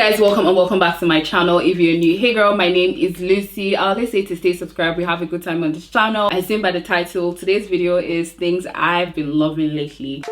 Guys, welcome and welcome back to my channel. If you're new, hey girl, my name is Lucy. I always say to stay subscribed. We have a good time on this channel. As seen by the title, today's video is things I've been loving lately.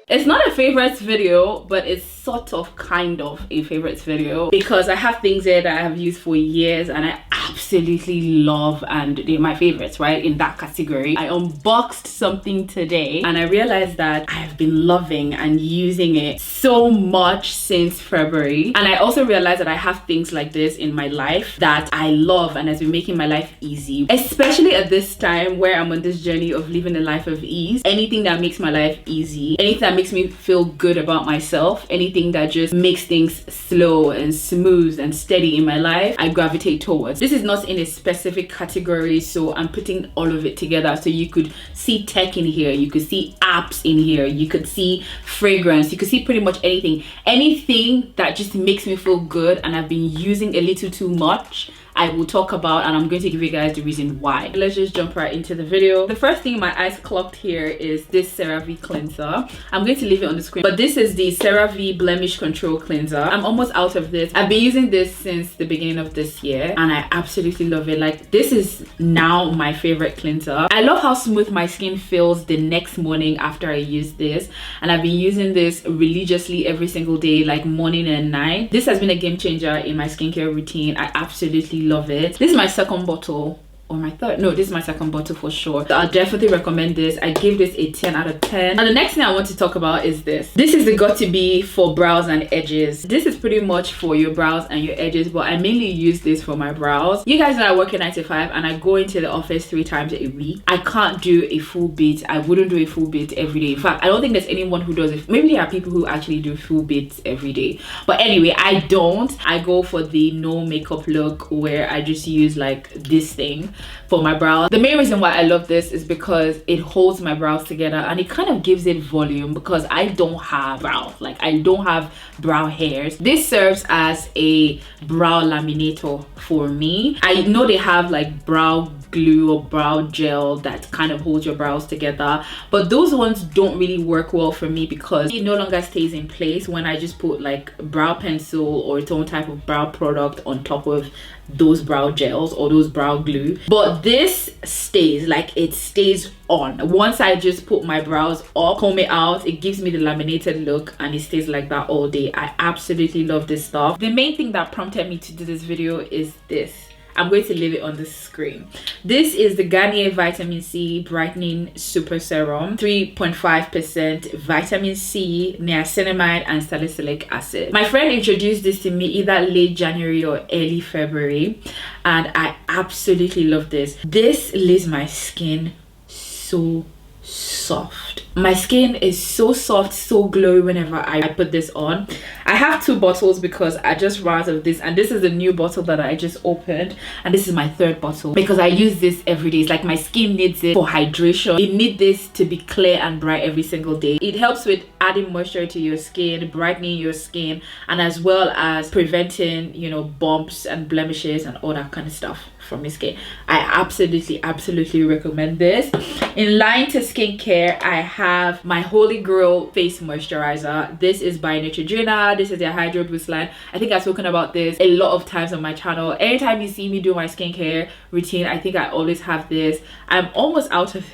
It's not a favorites video, but it's sort of kind of a favorites video because I have things here that I have used for years and I absolutely love, and they're my favorites, right? In that category. I unboxed something today and I realized that I've been loving and using it so much since February. And I also realized that I have things like this in my life that I love and has been making my life easy, especially at this time where I'm on this journey of living a life of ease. Anything that makes my life easy, anything that makes me feel good about myself, anything that just makes things slow and smooth and steady in my life, I gravitate towards. This is not in a specific category, so I'm putting all of it together. So you could see tech in here, you could see apps in here, you could see fragrance, you could see pretty much anything that just makes me feel good and I've been using a little too much, I will talk about, and I'm going to give you guys the reason why. Let's just jump right into the video. The first thing my eyes clocked here is this Cerave cleanser. I'm going to leave it on the screen, but this is the Cerave Blemish Control Cleanser. I'm almost out of this. I've been using this since the beginning of this year and I absolutely love it. Like, this is now my favorite cleanser. I love how smooth my skin feels the next morning after I use this, and I've been using this religiously every single day, like morning and night. This has been a game changer in my skincare routine. I absolutely love it. This is my second bottle, or my third. No, this is my second bottle for sure. So I'll definitely recommend this. I give this a 10 out of 10. And the next thing I want to talk about is this. This is the Got To Be for brows and edges. This is pretty much for your brows and your edges, but I mainly use this for my brows. You guys know I work at 9 to 5 and I go into the office 3 times a week. I can't do a full bit. I wouldn't do a full bit every day. In fact, I don't think there's anyone who does it. Maybe there are people who actually do full bits every day. But anyway, I don't. I go for the no makeup look where I just use like this thing for my brows. The main reason why I love this is because it holds my brows together and it kind of gives it volume because I don't have brows. Like, I don't have brow hairs. This serves as a brow laminator for me. I know they have like brow glue or brow gel that kind of holds your brows together, but those ones don't really work well for me because it no longer stays in place when I just put like brow pencil or its own type of brow product on top of those brow gels or those brow glue. But this stays, like, it stays on. Once I just put my brows up, comb it out, it gives me the laminated look and it stays like that all day. I absolutely love this stuff. The main thing that prompted me to do this video is this. I'm going to leave it on the screen. This is the Garnier Vitamin C Brightening Super Serum, 3.5% vitamin C, niacinamide, and salicylic acid. My friend introduced this to me either late January or early February, and I absolutely love this. This leaves my skin so soft. My skin is so soft, so glowy whenever I put this on. I have 2 bottles because I just ran out of this, and this is the new bottle that I just opened, and this is my 3rd bottle because I use this every day. It's like my skin needs it for hydration. You need this to be clear and bright every single day. It helps with adding moisture to your skin, brightening your skin, and as well as preventing, you know, bumps and blemishes and all that kind of stuff from your skin. I absolutely recommend this. In line to skincare, I have my holy grail face moisturizer. This is by Neutogena. This is their Hydro Boost line. I think I've spoken about this a lot of times on my channel. Anytime you see me do my skincare routine, I think I always have this. I'm almost out of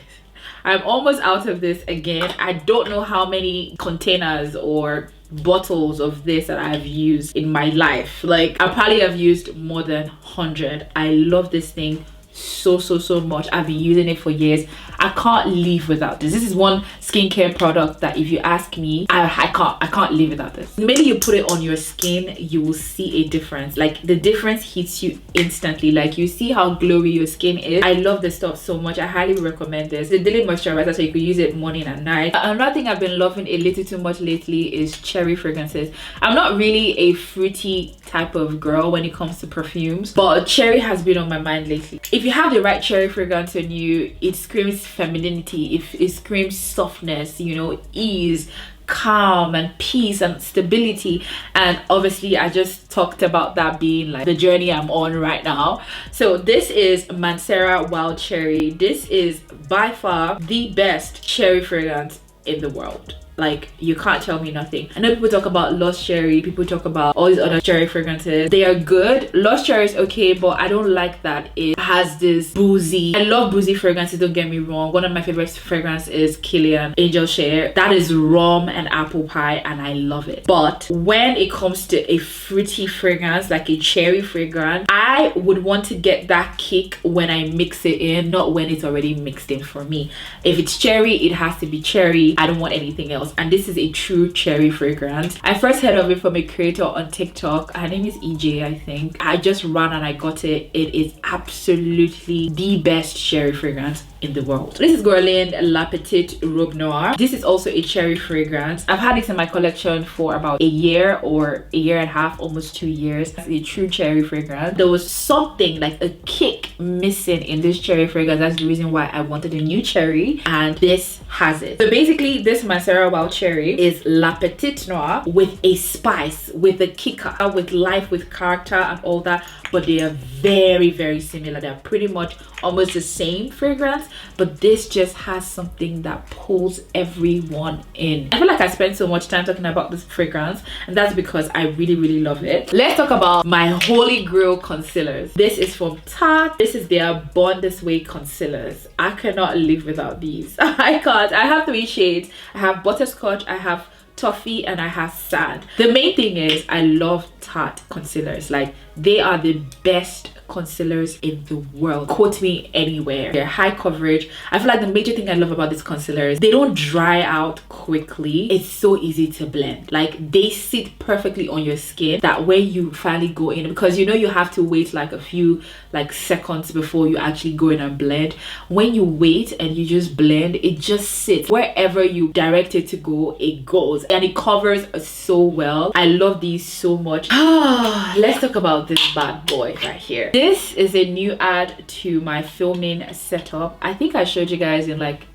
this again. I don't know how many containers or bottles of this that I've used in my life. Like, I probably have used more than 100. I love this thing so much. I've been using it for years. I can't live without this. This is one skincare product that if you ask me, I can't live without this. The minute you put it on your skin, you will see a difference. Like, the difference hits you instantly. Like, you see how glowy your skin is. I love this stuff so much. I highly recommend this. The daily moisturizer, so you could use it morning and night. Another thing I've been loving a little too much lately is cherry fragrances. I'm not really a fruity type of girl when it comes to perfumes, but cherry has been on my mind lately. If you have the right cherry fragrance on you, it screams femininity. It screams softness, you know, ease, calm and peace and stability. And obviously I just talked about that being like the journey I'm on right now. So this is Mancera Wild Cherry. This is by far the best cherry fragrance in the world. Like, you can't tell me nothing. I know people talk about Lost Cherry, people talk about all these other cherry fragrances. They are good. Lost Cherry is okay, but I don't like that it has this boozy. I love boozy fragrances, don't get me wrong. One of my favorite fragrances is Kilian Angel Share. That is rum and apple pie, and I love it. But when it comes to a fruity fragrance, like a cherry fragrance, I would want to get that kick when I mix it in, not when it's already mixed in for me. If it's cherry, it has to be cherry. I don't want anything else. And this is a true cherry fragrance. I first heard of it from a creator on TikTok. Her name is EJ, I think. I just ran and I got it. It is absolutely the best cherry fragrance in the world. This is Guerlain La Petite Robe Noire. This is also a cherry fragrance. I've had this in my collection for about a year or a year and a half, almost 2 years. It's a true cherry fragrance. There was something like a kick missing in this cherry fragrance. That's the reason why I wanted a new cherry, and this has it. So basically this Mancera Wild Cherry is La Petite Noire with a spice, with a kicker, with life, with character and all that, but they are very, very similar. They're pretty much almost the same fragrance, but this just has something that pulls everyone in. I feel like I spent so much time talking about this fragrance, and that's because I really, really love it. Let's talk about my holy grail concealers. This is from Tarte. This is their Born This Way concealers. I cannot live without these. I can't. I have 3 shades. I have butterscotch, I have toffee, and I have sand. The main thing is I love Tarte concealers. Like, they are the best concealers in the world. Quote me anywhere. They're high coverage. I feel like the major thing I love about these concealers, they don't dry out quickly. It's so easy to blend. Like, they sit perfectly on your skin that when you finally go in, because you know you have to wait like a few seconds before you actually go in and blend. When you wait and you just blend, it just sits wherever you direct it to go, it goes, and it covers so well. I love these so much. Let's talk about this bad boy right here. This is a new add to my filming setup. I think I showed you guys in like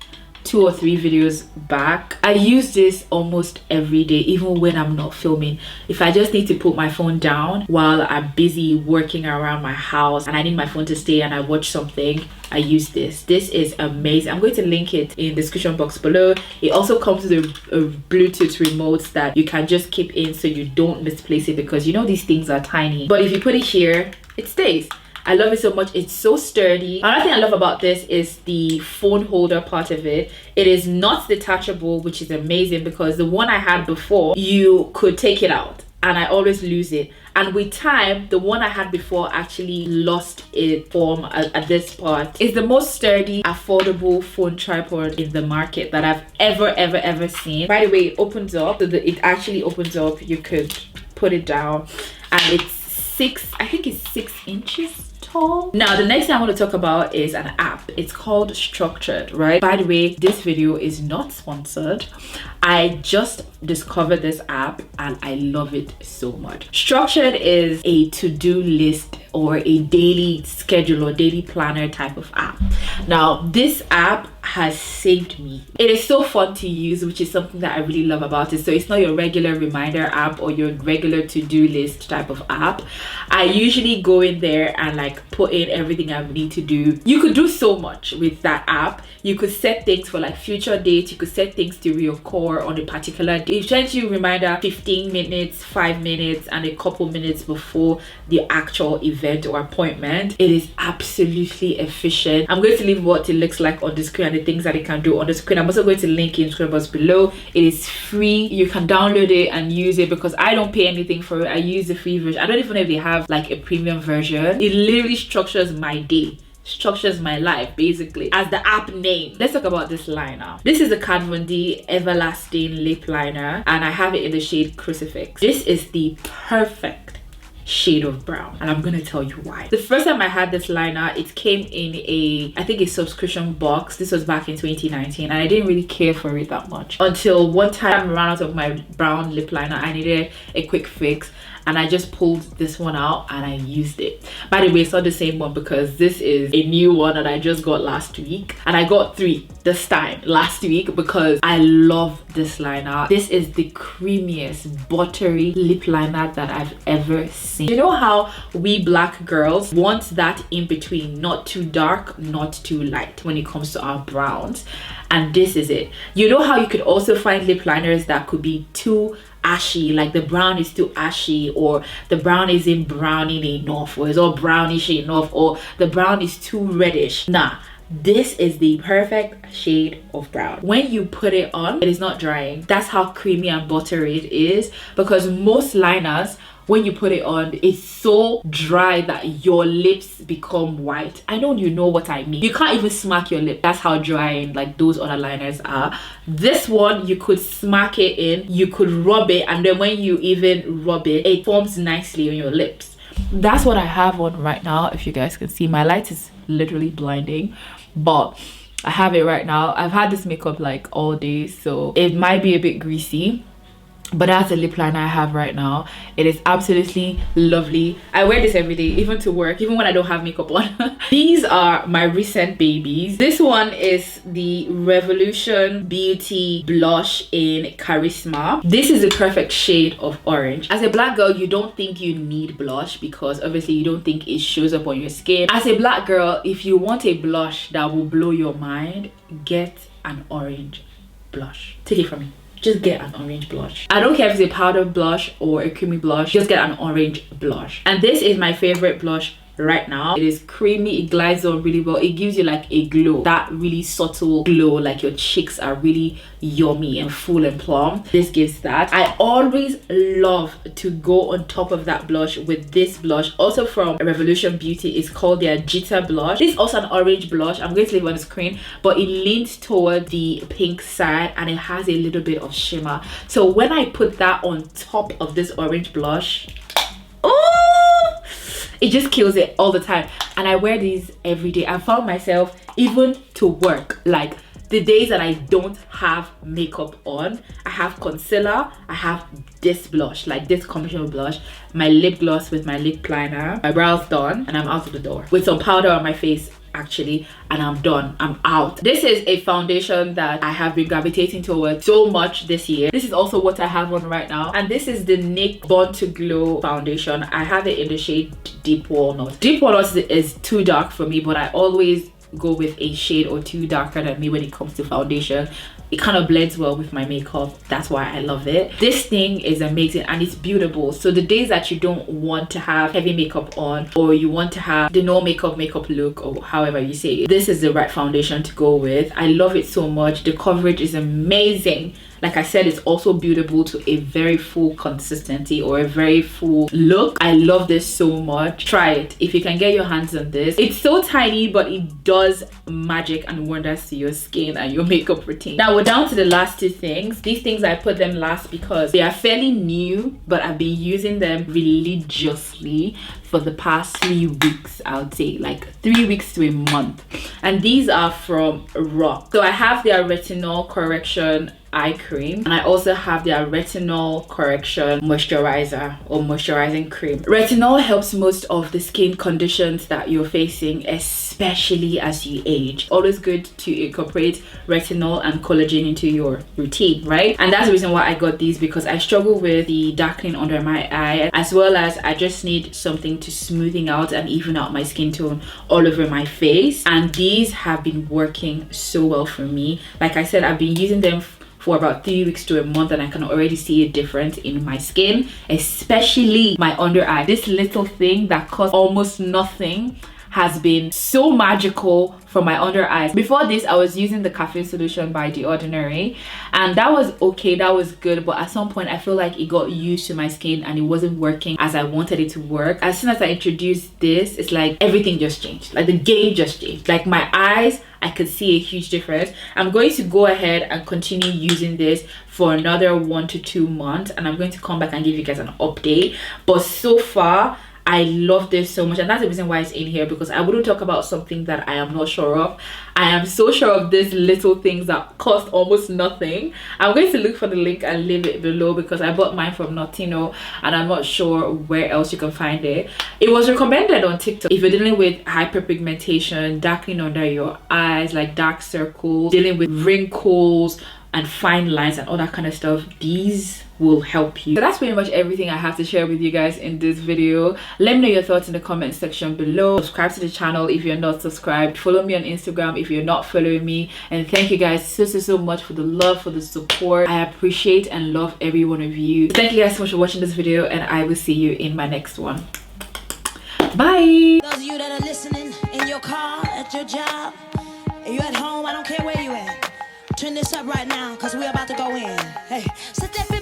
2 or 3 videos back. I use this almost every day, even when I'm not filming. If I just need to put my phone down while I'm busy working around my house and I need my phone to stay and I watch something, I use this. This is amazing. I'm going to link it in the description box below. It also comes with a Bluetooth remote that you can just keep in so you don't misplace it, because you know these things are tiny. But if you put it here, it stays. I love it so much. It's so sturdy. Another thing I love about this is the phone holder part of it. It is not detachable, which is amazing, because the one I had before, you could take it out and I always lose it. And with time, the one I had before actually lost its form at this part. It's the most sturdy, affordable phone tripod in the market that I've ever seen. By the way, it opens up. So it actually opens up. You could put it down, and it's I think it's 6 inches tall. Now the next thing I want to talk about is an app. It's called Structured, right? By the way, this video is not sponsored. I just discovered this app and I love it so much. Structured is a to-do list or a daily schedule or daily planner type of app. Now this app has saved me. It is so fun to use, which is something that I really love about it. So it's not your regular reminder app or your regular to-do list type of app. I usually go in there and like put in everything I need to do. You could do so much with that app. You could set things for like future dates. You could set things to reoccur on a particular day. It sends you a reminder 15 minutes, 5 minutes, and a couple minutes before the actual event or appointment. It is absolutely efficient. I'm going to leave what it looks like on the screen and the things that it can do on the screen. I'm also going to link it in the description box below. It is free. You can download it and use it because I don't pay anything for it. I use the free version. I don't even know if they have like a premium version. It literally structures my day, structures my life basically, as the app name. Let's talk about this liner. This is the Kat Von D Everlasting Lip Liner, and I have it in the shade Crucifix. This is the perfect shade of brown, and I'm gonna tell you why. The first time I had this liner, it came in I think a subscription box. This was back in 2019, and I didn't really care for it that much until one time I ran out of my brown lip liner. I needed a quick fix, and I just pulled this one out and I used it. By the way, it's not the same one because this is a new one that I just got last week, and I got 3 this time last week because I love this liner. This is the creamiest buttery lip liner that I've ever seen. You know how we black girls want that in between, not too dark, not too light when it comes to our browns, and this is it. You know how you could also find lip liners that could be too ashy, like the brown is too ashy, or the brown isn't browning enough, or it's all brownish enough, or the brown is too reddish. Nah, this is the perfect shade of brown. When you put it on, it is not drying. That's how creamy and buttery it is, because most liners, when you put it on, it's so dry that your lips become white. I know you know what I mean. You can't even smack your lip. That's how drying like those other liners are. This one, you could smack it in, you could rub it, and then when you even rub it, it forms nicely on your lips. That's what I have on right now. If you guys can see, my light is literally blinding, but I have it right now. I've had this makeup like all day, so it might be a bit greasy, but that's the lip liner I have right now. It is absolutely lovely. I wear this every day, even to work, even when I don't have makeup on. These are my recent babies. This one is the Revolution Beauty blush in Charisma. This is the perfect shade of orange. As a black girl, you don't think you need blush because obviously you don't think it shows up on your skin. As a black girl, if you want a blush that will blow your mind, get an orange blush. Take it from me. Just get an orange blush. I don't care if it's a powder blush or a creamy blush, just get an orange blush. And this is my favorite blush right now. It is creamy, it glides on really well. It gives you like a glow, that really subtle glow, like your cheeks are really yummy and full and plump. This gives that. I always love to go on top of that blush with this blush, also from Revolution Beauty. It's called their Jitter blush. This is also an orange blush. I'm going to leave it on the screen, but it leans toward the pink side and it has a little bit of shimmer. So when I put that on top of this orange blush, oh, it just kills it all the time. And I wear these every day. I found myself, even to work, like the days that I don't have makeup on, I have concealer, I have this blush, like this combination blush, my lip gloss with my lip liner, my brows done, and I'm out of the door with some powder on my face actually, and I'm done. I'm out. This is a foundation that I have been gravitating towards so much this year. This is also what I have on right now, and this is the NYX Born to Glow foundation. I have it in the shade Deep Walnut. Deep Walnut is too dark for me, but I always go with a shade or two darker than me when it comes to foundation. It kind of blends well with my makeup. That's why I love it. This thing is amazing and it's beautiful. So the days that you don't want to have heavy makeup on, or you want to have the no makeup look, or however you say it, this is the right foundation to go with. I love it so much. The coverage is amazing. Like I said, it's also buildable to a very full consistency or a very full look. I love this so much. Try it if you can get your hands on this. It's so tiny, but it does magic and wonders to your skin and your makeup routine. Now we're down to the last two things. These things I put them last because they are fairly new, but I've been using them religiously for the past 3 weeks. I would say like 3 weeks to a month. And these are from Rock. So I have their Retinol Correction eye cream, and I also have their Retinol Correction moisturizer or moisturizing cream. Retinol helps most of the skin conditions that you're facing, especially as you age. Always good to incorporate retinol and collagen into your routine, right? And that's the reason why I got these, because I struggle with the darkening under my eye, as well as I just need something to smoothing out and even out my skin tone all over my face. And these have been working so well for me. Like I said, I've been using them for about 3 weeks to a month, and I can already see a difference in my skin, especially my under eye. This little thing that costs almost nothing has been so magical for my under eyes. Before this, I was using the caffeine solution by The Ordinary, and that was okay, that was good, but at some point I feel like it got used to my skin and it wasn't working as I wanted it to work. As soon as I introduced this, it's like everything just changed, like the game just changed. Like my eyes, I could see a huge difference. I'm going to go ahead and continue using this for another 1 to 2 months, and I'm going to come back and give you guys an update. But so far, I love this so much, and that's the reason why it's in here, because I wouldn't talk about something that I am not sure of. I am so sure of these little things that cost almost nothing. I'm going to look for the link and leave it below, because I bought mine from Notino and I'm not sure where else you can find it. It was recommended on TikTok. If you're dealing with hyperpigmentation, darkening under your eyes, like dark circles, dealing with wrinkles and fine lines and all that kind of stuff, these will help you. So that's pretty much everything I have to share with you guys in this video. Let me know your thoughts in the comment section below. Subscribe to the channel if you're not subscribed. Follow me on Instagram if you're not following me. And thank you guys so much for the love, for the support. I appreciate and love every one of you. Thank you guys so much for watching this video, and I will see you in my next one. Bye. Those of you that are listening in your car, at your job, and you at home, I don't care where you at. Turn this up right now, because we're about to go in. Hey, sit there.